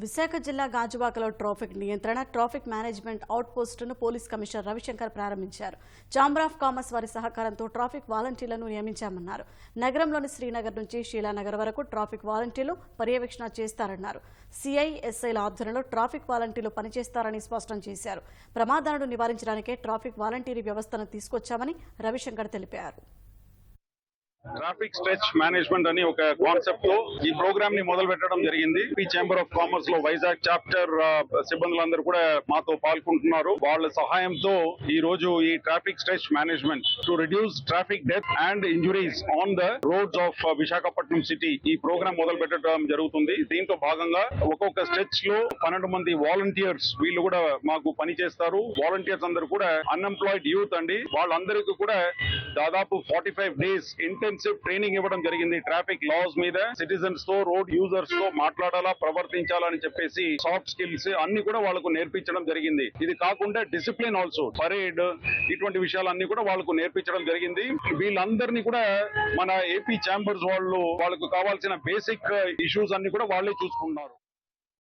విశాఖ జిల్లా గాజువాకలో ట్రాఫిక్ నియంత్రణ ట్రాఫిక్ మేనేజ్మెంట్ అవుట్ పోస్టును పోలీస్ కమిషనర్ రవిశంకర్ ప్రారంభించారు. ఛాంబర్ ఆఫ్ కామర్స్ వారి సహకారంతో ట్రాఫిక్ వాలంటీర్లను నియమించామన్నారు. నగరంలోని శ్రీనగర్ నుంచి షీలానగర్ వరకు ట్రాఫిక్ వాలంటీర్లు పర్యవేక్షణ చేస్తారన్నారు. సిఐ, ఎస్ఐల ఆధ్వర్యంలో ట్రాఫిక్ వాలంటీర్లు పనిచేస్తారని స్పష్టం చేశారు. ప్రమాదాలను నివారించడానికే ట్రాఫిక్ వాలంటీర్ వ్యవస్థను తీసుకొచ్చామని రవిశంకర్ తెలిపారు. ట్రాఫిక్ స్ట్రెచ్ మేనేజ్మెంట్ అని ఒక కాన్సెప్ట్ తో ఈ ప్రోగ్రామ్ ని మొదలు పెట్టడం జరిగింది. ఈ ఛాంబర్ ఆఫ్ కామర్స్ లో వైజాగ్ చాప్టర్ సిబ్బందులందరూ కూడా మాతో పాల్గొంటున్నారు. వాళ్ళ సహాయంతో ఈ రోజు ఈ traffic stretch management to reduce traffic death and injuries on the roads of Visakhapatnam city ఈ ప్రోగ్రామ్ మొదలు పెట్టడం జరుగుతుంది. దీంతో భాగంగా ఒక్కొక్క స్ట్రెచ్ లో 12 మంది వాలంటీర్స్ వీళ్ళు కూడా మాకు పని చేస్తారు. వాలంటీర్స్ అందరూ కూడా అన్ఎంప్లాయిడ్ యూత్ అండి. వాళ్ళందరికీ కూడా దాదాపు 45 డేస్ ఇంటెన్సివ్ ట్రైనింగ్ ఇవ్వడం జరిగింది. ట్రాఫిక్ లాస్ మీద సిటిజన్స్ తో, రోడ్ యూజర్స్ తో మాట్లాడాలా, ప్రవర్తించాలని చెప్పేసి సాఫ్ట్ స్కిల్స్ అన్ని కూడా వాళ్ళకు నేర్పించడం జరిగింది. ఇది కాకుండా డిసిప్లిన్ ఆల్సో, పరేడ్, ఇటువంటి విషయాలన్నీ కూడా వాళ్ళకు నేర్పించడం జరిగింది. వీళ్ళందరినీ కూడా మన ఏపీ ఛాంబర్స్ వాళ్ళకు కావాల్సిన బేసిక్ ఇష్యూస్ అన్ని కూడా వాళ్ళే చూసుకుంటున్నారు.